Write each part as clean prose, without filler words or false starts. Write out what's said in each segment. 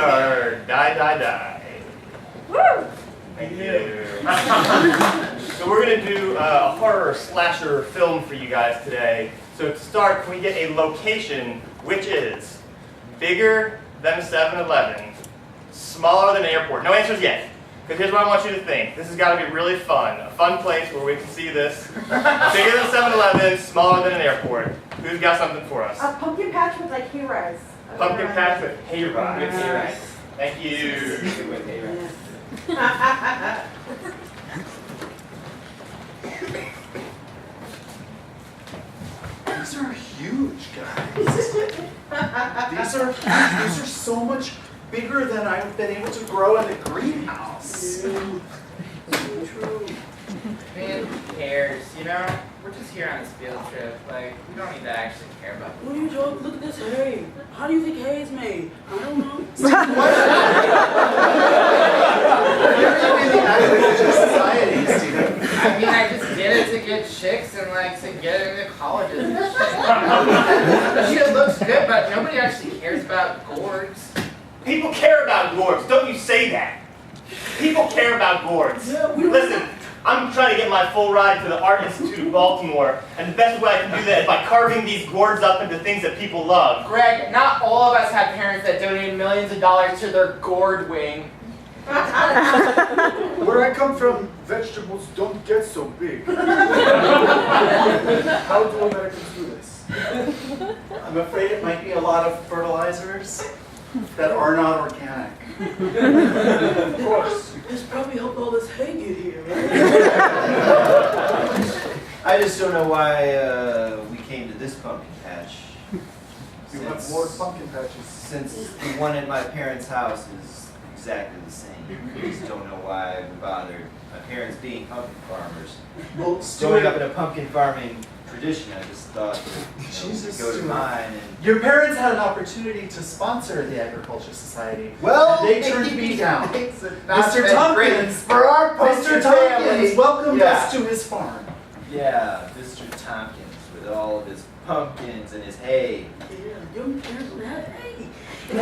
are Die, Die, Die. Woo! Thank you. So we're going to do a horror slasher film for you guys today. So to start, can we get a location which is bigger than 7-Eleven, smaller than an airport? No answers yet. Because here's what I want you to think. This has got to be really fun. A fun place where we can see this. Bigger than 7-Eleven, smaller than an airport. Who's got something for us? A pumpkin patch with like hay-rides. Pumpkin patch with hay rides. With hay rides. Thank you. With hay rides. These are huge, guys. These are huge. These are so much bigger than I've been able to grow in the greenhouse. Man, who cares? You know, we're just here on this field trip. Like, we don't need to actually care about What are you joking? Look at this hay. How do you think hay is made? I don't know. You're in the agriculture society, Stephen. I mean, I just did it to get chicks and like to get into colleges and shit. The shit looks good, but nobody actually cares about gourds. People care about gourds. Don't you say that. People care about gourds. Yeah, Listen, I'm trying to get my full ride to the Art Institute of Baltimore, and the best way I can do that is by carving these gourds up into things that people love. Greg, not all of us have parents that donate millions of dollars to their gourd wing. Where I come from, vegetables don't get so big. How do Americans do this? I'm afraid it might be a lot of fertilizers that are not organic. Of course. This probably helped all this hay get here, right? I just don't know why we came to this pumpkin patch. You have more pumpkin patches. Since the one at my parents' house is exactly the same. I just don't know why we bothered. My parents being pumpkin farmers. Well, Growing up in a pumpkin farming tradition, I just thought, Jesus, go to Stuart. mine and... Your parents had an opportunity to sponsor the Agriculture Society. Well, and they turned me down. Not Mr. been great Tompkins, for our pumpkin Mr. Tompkins family. welcomed Yeah. us to his farm. Yeah, Mr. Tompkins with all of his pumpkins and his hay. Yeah, your parents would have hay. If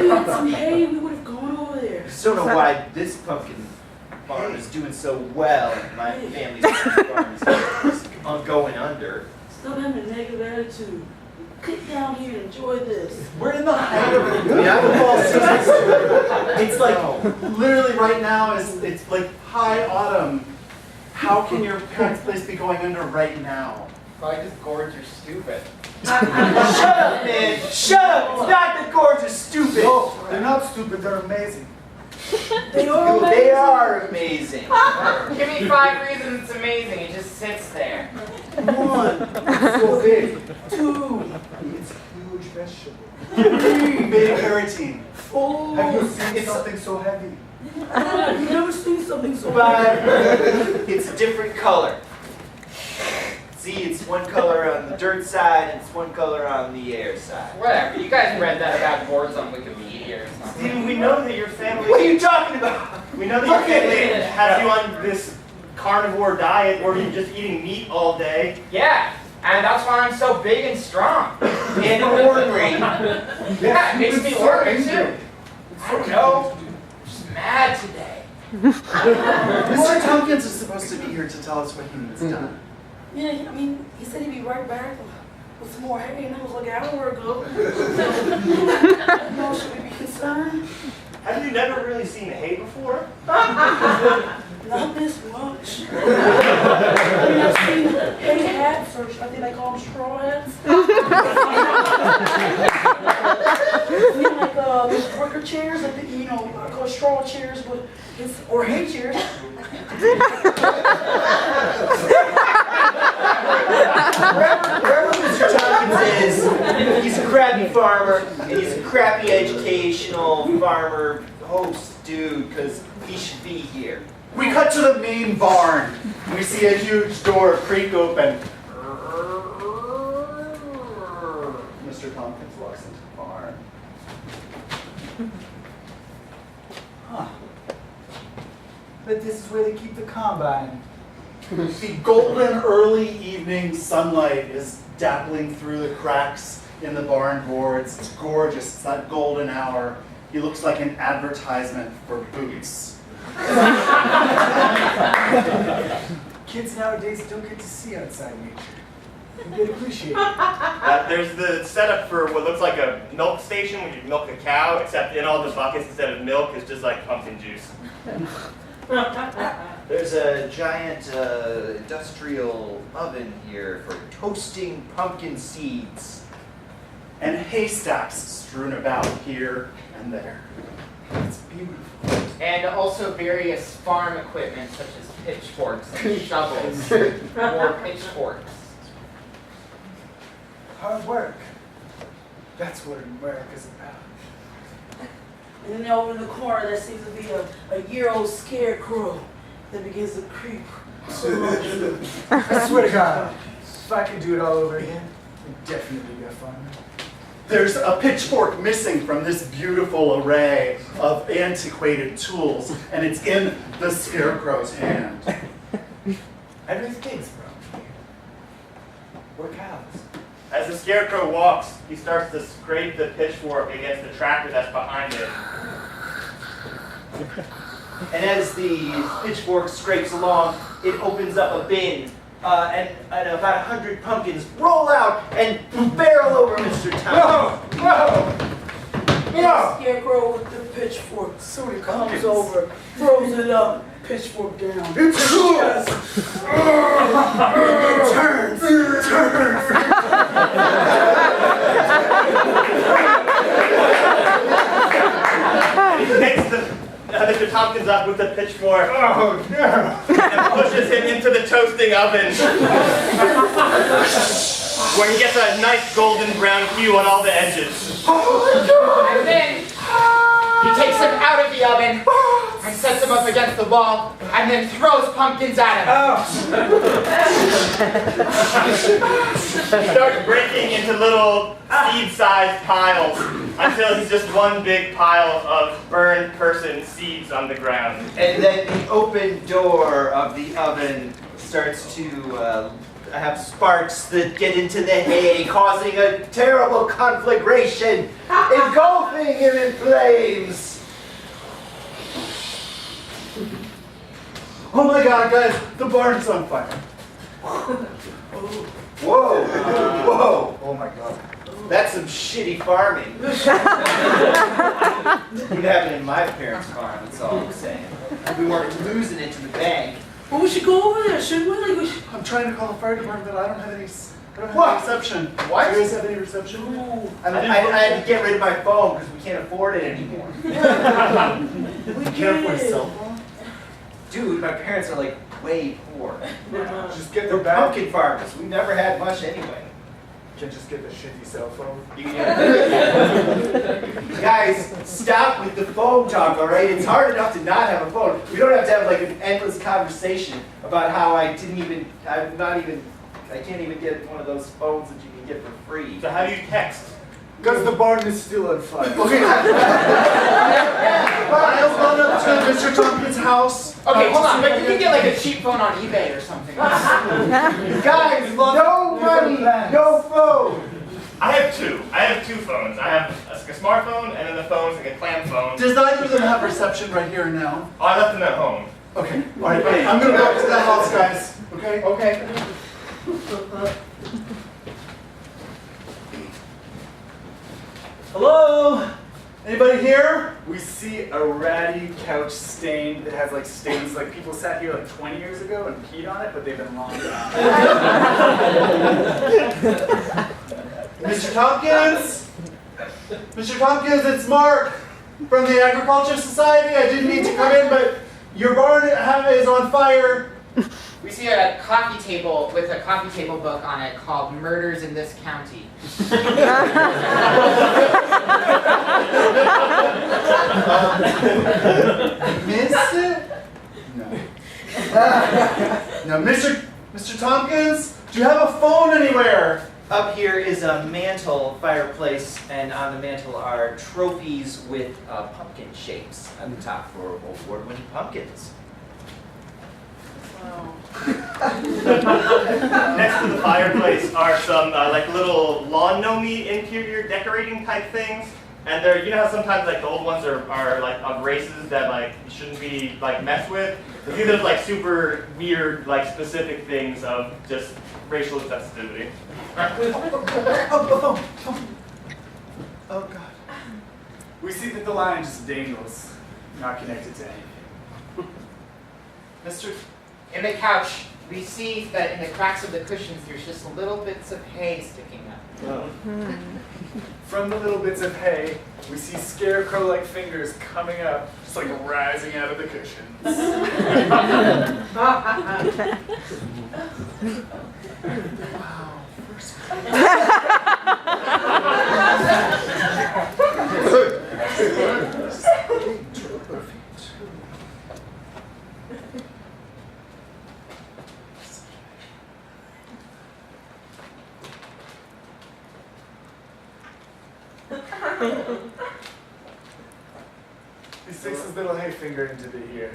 we had some hay, we would have gone over there. I just don't know why this pumpkin farm is doing so well and my family's pumpkin farm is going under. Stop having a negative attitude. Get down here and enjoy this. We're in the height of the apple season. It's like literally right now it's like high autumn. How can your parents' place be going under right now? Probably just gourds are stupid. Shut up, man! Shut up! It's not that gourds are stupid! No, they're not stupid, they're amazing. They are amazing. They are amazing. Give me 5 reasons it's amazing. It just sits there. 1, It's so big. 2, It's a huge vegetable. 3, beta carotene. 4. Have you seen something so heavy? I've never seen something so 5. It's a different color. See, it's one color on the dirt side and it's one color on the air side. Whatever. You guys read that about gourds on Wikipedia or something. Stephen, we know that your family... What are you talking about? We know that your family has you on this carnivore diet where you're just eating meat all day. Yeah, and that's why I'm so big and strong. And ornery. Yeah, it makes me ornery too. I don't know. I'm just mad today. Mr. Tompkins is supposed to be here to tell us what he needs done. Yeah, I mean, he said he'd be right back with some more hay, and that was like an hour ago. No, should we be concerned? Have you never really seen hay before? Not this much. I mean, I've seen hay hats, or I think they call them straw hats. I mean, like those worker chairs, I think, you know, I call it straw chairs, but it's, or hay chairs. Wherever Mr. Tompkins is, he's a crappy farmer, and he's a crappy educational farmer host dude, because he should be here. We cut to the main barn. We see a huge door creak open. Mr. Tompkins walks into the barn. Huh. But this is where they keep the combine. The golden early evening sunlight is dappling through the cracks in the barn boards. It's gorgeous. It's that golden hour. He looks like an advertisement for boots. Kids nowadays don't get to see outside nature. They appreciate it. There's the setup for what looks like a milk station where you milk a cow, except in all the buckets instead of milk is just like pumpkin juice. There's a giant industrial oven here for toasting pumpkin seeds. And haystacks strewn about here and there. It's beautiful. And also various farm equipment such as pitchforks and shovels. More pitchforks. Hard work. That's what America's about. And then over in the corner, there seems to be a year-old scarecrow that begins to creep. I swear to God, if I could do it all over again, I'd definitely be a farmer. There's a pitchfork missing from this beautiful array of antiquated tools, and it's in the scarecrow's hand. I raise pigs, bro. Or cows. As the scarecrow walks, he starts to scrape the pitchfork against the tractor that's behind it. And as the pitchfork scrapes along, it opens up a bin, and about 100 pumpkins roll out and barrel over Mr. Town. And the scarecrow with the pitchfork comes over, throws it up, pitchfork down. It's yours! Turns! He picks Mr. Tompkins up with the pitchfork Oh, no! and pushes him into the toasting oven, where he gets a nice golden brown hue on all the edges. And then he takes him out of the oven and sets him up against the wall and then throws pumpkins at him. He starts breaking into little seed-sized piles until he's just one big pile of burned person seeds on the ground. And then the open door of the oven starts to have sparks that get into the hay, causing a terrible conflagration, engulfing him in flames. Oh my God, guys, the barn's on fire. Whoa, whoa. Oh my God. That's some shitty farming. Would happen in my parents' farm, that's all I'm saying. We weren't losing it to the bank. Well, we should go over there, shouldn't we? Like, we should... I'm trying to call the fire department, but I don't have any What? reception. What? Do you guys have any reception? I had to get rid of my phone because we can't afford it anymore. We Can't afford a did. cell phone? Dude, my parents are like way poor. Just get They're the back. pumpkin farmers. We never had much anyway. Can just get the shitty cell phone. You guys, stop with the phone talk, all right? It's hard enough to not have a phone. We don't have to have like an endless conversation about how I can't even get one of those phones that you can get for free. So how do you text? Because the barn is still on fire. Okay. I'll go up to Mr. Tompkins' house. Okay, hold on, but you can get like a cheap phone on eBay or something. Guys, no money, no phone. I have two. I have two phones. I have a smartphone and then the phone's like a clam phone. Does either of them have reception right here and now? Oh, I left them at home. Okay. All right. I'm gonna go up to the house, guys. Okay. Okay. Hello. Anybody here? We see a ratty couch stain that has like stains, like people sat here like 20 years ago and peed on it, but they've been long gone. Mr. Tompkins? Mr. Tompkins, it's Mark from the Agriculture Society. I didn't mean to come in, but your barn is on fire. We see a coffee table with a coffee table book on it called Murders in This County. Miss it? No. No, Mr. Tompkins, do you have a phone anywhere? Up here is a mantle fireplace, and on the mantle are trophies with pumpkin shapes at the top for award-winning pumpkins. Next to the fireplace are some like little lawn gnome interior decorating type things. And they're, you know how sometimes like the old ones are like of races that like you shouldn't be like messed with? These are like super weird, like specific things of just racial sensitivity. Oh, God. We see that the line just dangles, not connected to anything. Mr. In the couch, we see that in the cracks of the cushions, there's just little bits of hay sticking up. From the little bits of hay, we see scarecrow-like fingers coming up, just like rising out of the cushions. He sticks his little hay finger into the ear.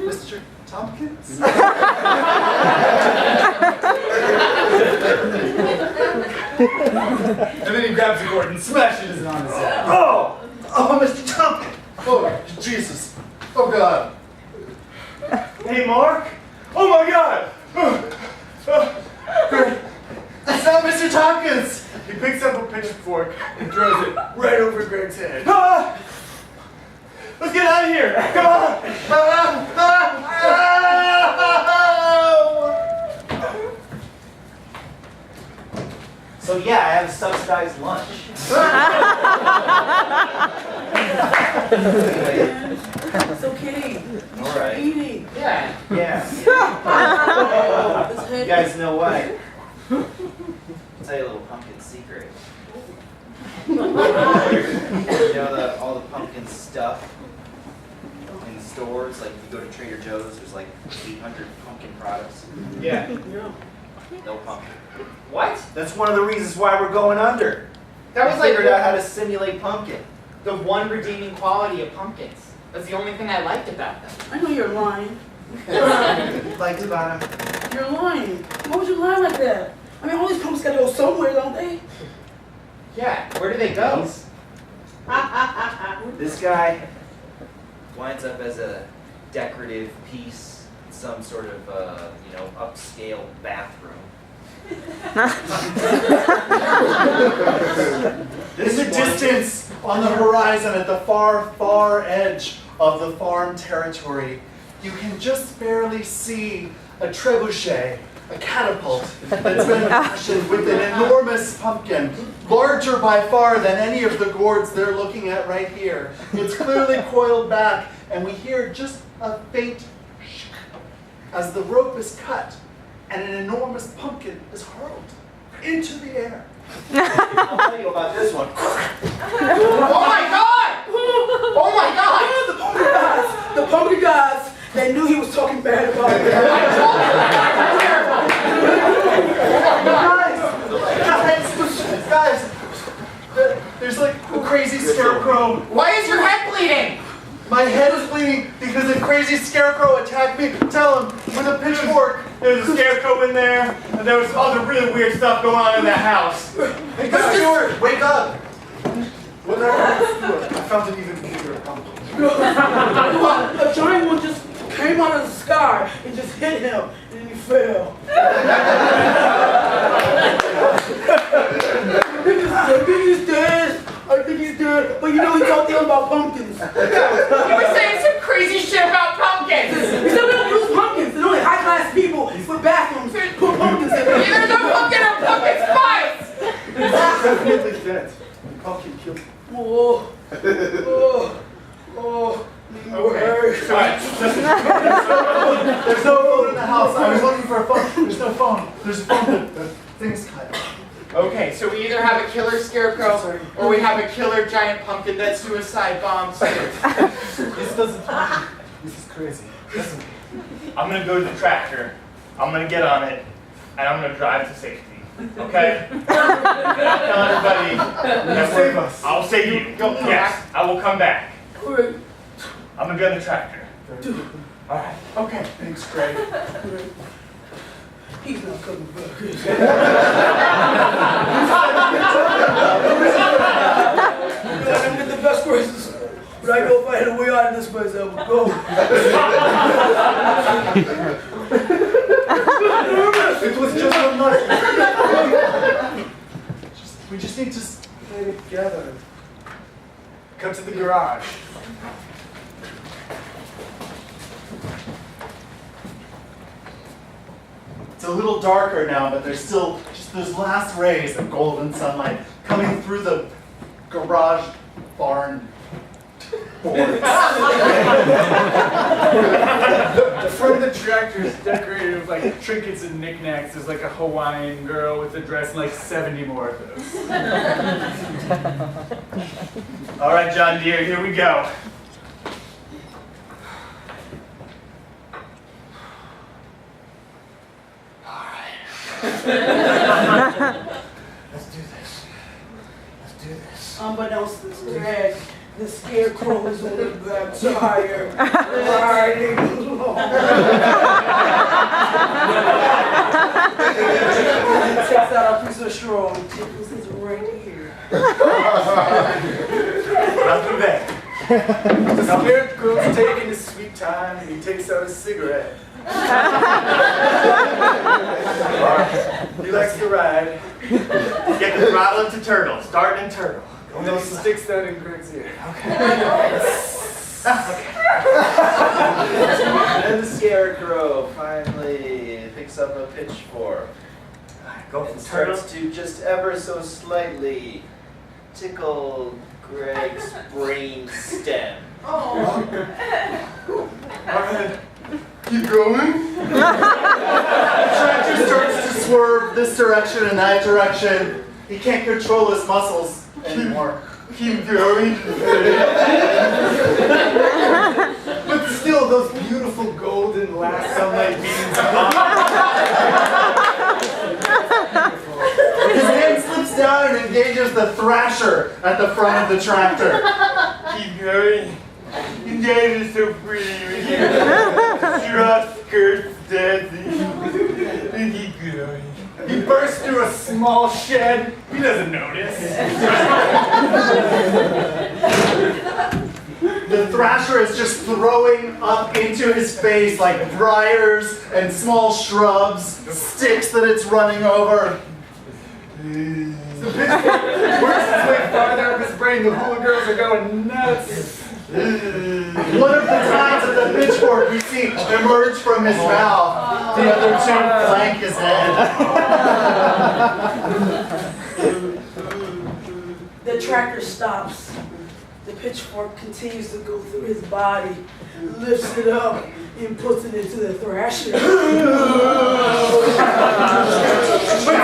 Mr. Tompkins? And then he grabs a gourd and smashes it on his head. Oh, Mr. Tompkins! Oh, Jesus! Oh, God! Hey, Mark! Oh my God! It's not Mr. Tompkins! He picks up a pitchfork and throws it right over Greg's head. Ah! Let's get out of here! Come on! So yeah, I have a subsidized lunch. It's okay. All right. Eating. Yeah. Yeah. It's heavy. You guys know what? I'll tell you a little pumpkin secret. You know all the pumpkin stuff in the stores? Like if you go to Trader Joe's, there's like 800 pumpkin products. Yeah. Yeah. No pumpkin. What? That's one of the reasons why we're going under. That was I like figured out how to simulate pumpkin. the one redeeming quality of pumpkins. That's the only thing I liked about them. I know you're lying. Liked about them. You're lying. Why would you lie like that? I mean, all these pumpkins gotta go somewhere, don't they? Yeah, where do they go? This guy winds up as a decorative piece in some sort of, upscale bathroom. In the distance, on the horizon, at the far, far edge of the farm territory, you can just barely see a trebuchet, a catapult, that's been fashioned with an enormous pumpkin, larger by far than any of the gourds they're looking at right here. It's clearly coiled back, and we hear just a faint shh as the rope is cut, and an enormous pumpkin is hurled into the air. I'll tell you about this one. Oh my God! Oh my God! The pumpkin guys! The pumpkin guys! They knew he was talking bad about it. Guys, there's like a crazy scarecrow. Why is your head bleeding? My head is bleeding because a crazy scarecrow attacked me. Tell him, with a pitchfork. There's a scarecrow in there, and there was other really weird stuff going on in that house. Hey, Stuart, wake up. Whatever. I found an even bigger pumpkin. A giant one just came out of the sky and just hit him, and then he fell. I think he's dead. But you know he talked to him about pumpkins. You were saying some crazy shit about pumpkins! He said we don't use pumpkins. They're only high-class people with bathrooms put pumpkins in them. There's no pumpkin or pumpkin spice! He's definitely dead. The pumpkin killed him. Okay. Alright, There's no phone in the house. I was looking for a phone. There's no phone. There's a phone, but the thing's cut. Okay, so we either have a killer scarecrow or we have a killer giant pumpkin that suicide bombs. This doesn't. This is crazy. Listen. I'm gonna go to the tractor, I'm gonna get on it, and I'm gonna drive to safety. Okay? And I'll tell everybody that Save us. I'll save you. Yes, I will come back. Alright. I'm gonna be on the tractor. Alright. Okay. Thanks, Greg. He's not coming back. didn't get the best grades, but I know if I had a way out of this place, I would go. It was just one night. We just need to stay together. Come to the garage. It's a little darker now, but there's still just those last rays of golden sunlight coming through the garage barn boards. The front of the tractor is decorated with like trinkets and knickknacks. There's like a Hawaiian girl with a dress and like 70 more of those. All right, John Deere, here we go. Let's do this. Unbeknownst to the drag, the scarecrow is on the back tire, riding along. He takes out a piece of straw and tickles his right ear. Not too bad. The scarecrow's taking his sweet time and he takes out a cigarette. He likes to ride. Get the throttle into turtle. Start in turtle. And then he sticks that in Greg's ear. And the scarecrow finally picks up a pitchfork Go and from turtle. starts to just ever so slightly tickle Greg's brain stem. Alright, keep going. The tractor starts to swerve this direction and that direction. He can't control his muscles anymore. Keep going. But still, those beautiful golden last sunlight beams His hand slips down and engages the thrasher at the front of the tractor. Keep going. You guys are so pretty with your straw skirts dancing. Keep going. He bursts through a small shed. He doesn't notice. The thrasher is just throwing up into his face like briars and small shrubs, sticks that it's running over. The pitchfork works its way farther up his brain. The hula girls are going nuts. One of the tines of the pitchfork we see emerge from his mouth. The other two flank his head. The tractor stops. The pitchfork continues to go through his body, lifts it up, and puts it into the thrasher. But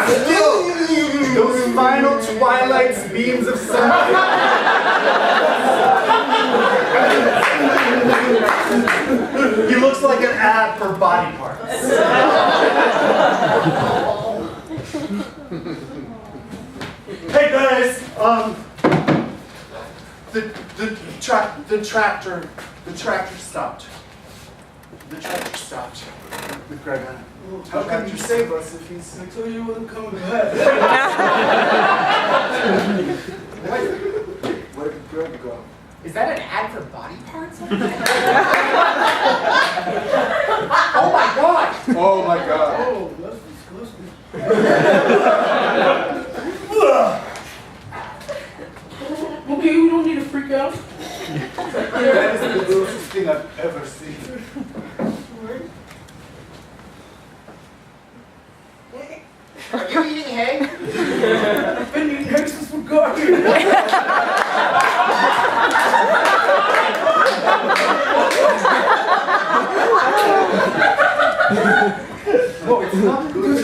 still, those final twilight's beams of sunlight. He looks like an ad for body parts. Hey guys, the tractor stopped. The tractor stopped with Greg on it. How can you save us if he's... I told you he wasn't coming back. Where did Greg go? Is that an ad for body parts? Oh my god! Oh my god. Oh, that's disgusting. Okay, we don't need to freak out. That is the grossest thing I've ever seen. Are you eating hay? I've been eating eggs since we got here. No, it's not good.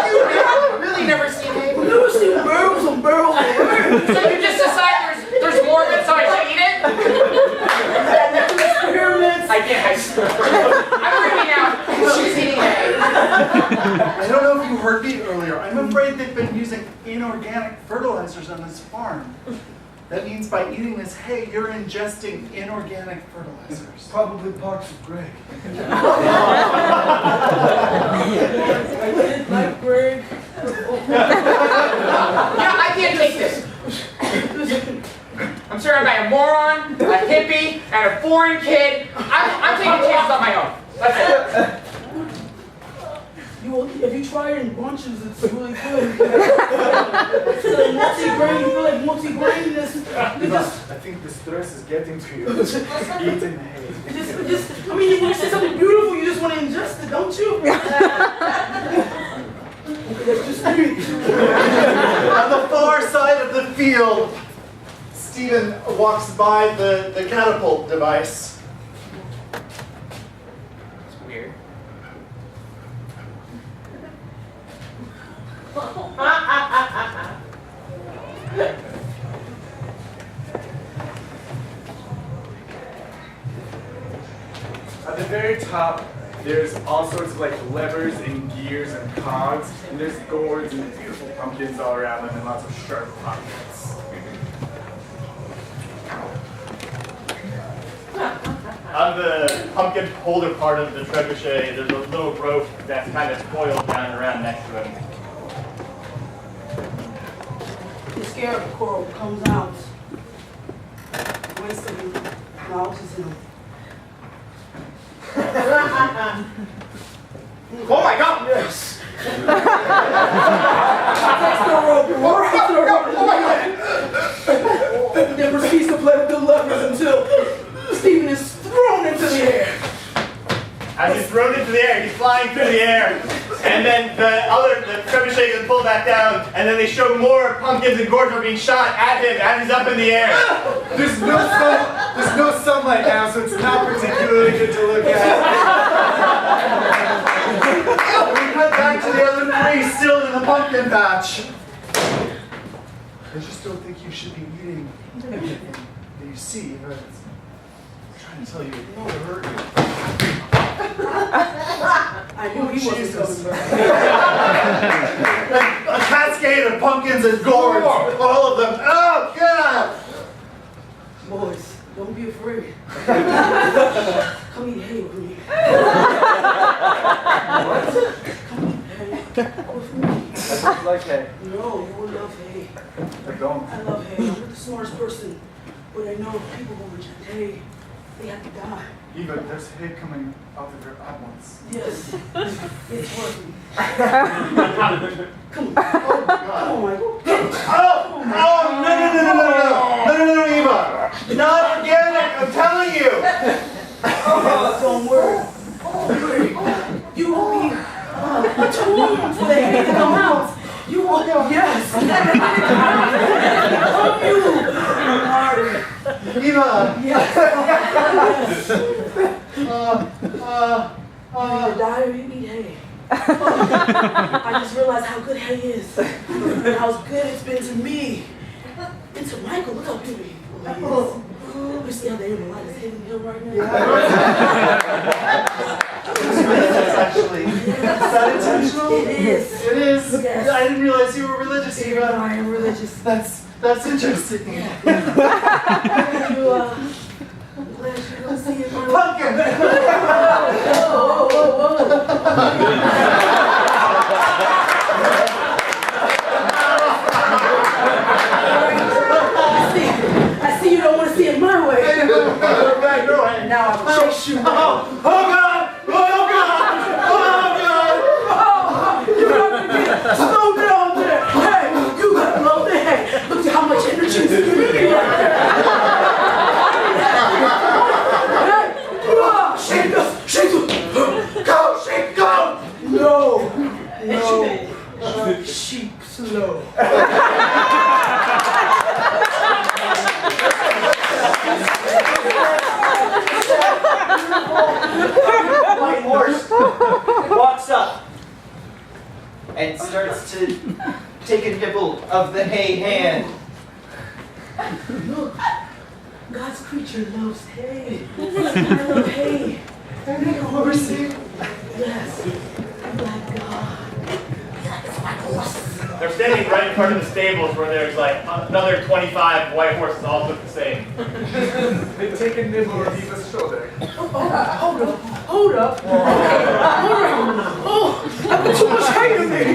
You've really never seen hay? I've never seen barrels and barrels of eggs. So you just decide there's more of it, so I should eat it? Experiments. I can't. I'm freaking out. She's eating hay. I don't know if you heard me earlier. I'm afraid they've been using inorganic fertilizers on this farm. That means by eating this hay, you're ingesting inorganic fertilizers. Probably parts of Greg. I did like Greg. Yeah, I can't take basis. I'm surrounded by a moron, a hippie, and a foreign kid. I'm taking chances on my own. That's it. If you try it in bunches, it's really good. It's like multi-grain, you feel like multi-grainness. I think the stress is getting to you. Eating hay. I mean, when you see something beautiful, you just want to ingest it, don't you? That's just me. On the far side of the field, Stephen walks by the catapult device. It's weird. At the very top, there's all sorts of like levers and gears and cogs, and there's gourds and beautiful pumpkins all around them and lots of sharp pockets. On the pumpkin holder part of the trebuchet, there's a little rope that's kind of coiled down around next to him. The scarecrow coral comes out. Wait a second. No, I'll just him. Oh my God! Yes. Takes the rope right to the rope. Then proceeds to play with the levers until Stephen is thrown into the air. As he's thrown into the air, he's flying through the air, and then the trebuchet is pulled back down, and then they show more pumpkins and gourds are being shot at him as he's up in the air. There's no sunlight now, so it's not particularly good to look at. We cut back to the other three still in the pumpkin patch. I just don't think you should be eating anything that you see. I'm trying to tell you, it won't hurt you. I knew he wasn't coming back. A cascade of pumpkins and gourds, all of them. Oh, God! Boys, don't be afraid. Come eat hay with me. What? Come eat hay with me. I don't like hay. No, you would love hay. I don't. I love hay. I'm not the smartest person, but I know if people won't reject hay, they have to die. Eva, there's hay coming out of your once. Yes, it's working. Come on. Oh, God. Come on, Michael. Oh, no, Eva. Not organic, I'm telling you. Don't worry. You will be a tool for the hay to come out. You will, yes. Eva. Yes. You either die or you eat hay. I just realized how good hay is. And how good it's been to me. And to Michael, look how beautiful he is. You see how the light is hitting him right now? Actually, is that intentional? It is. It is. Yes. I didn't realize you were religious, Eva. I am religious. That's interesting. I'm glad you don't see it. Pumpkin! I see you don't want to see it my way. Right. Now I'll chase you. Oh, God! Oh, God! You gotta get slow down there. Hey, you gotta love the hay. Look at how much energy it's giving me right there. Shake us, shake us. Go, shake, go. No. Sheep slow. White horse walks up and starts to take a nibble of the hay hand. Look, God's creature loves hay. I love hay. Horsey. Yes, like God. It's my horse. They're standing right in front of the stables where there's like another 25 white horses all look the same. They take a nibble of Eva's shoulder. Hold up. Oh, I put too much hay in there.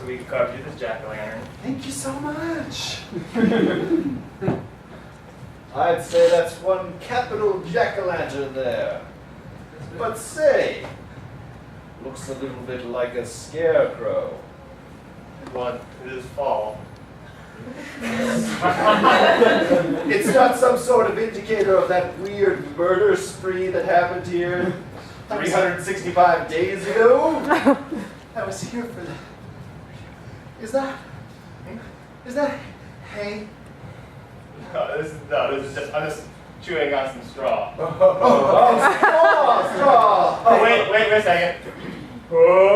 so we can carve you this jack-o'-lantern. Thank you so much. I'd say that's one capital jack-o'-lantern there. But say, looks a little bit like a scarecrow. Well, it is fall. It's not some sort of indicator of that weird murder spree that happened here 365 days ago. I was here for that. Is that hay? No, this is just, I'm just chewing on some straw. Straw! Oh, wait a second. Oh,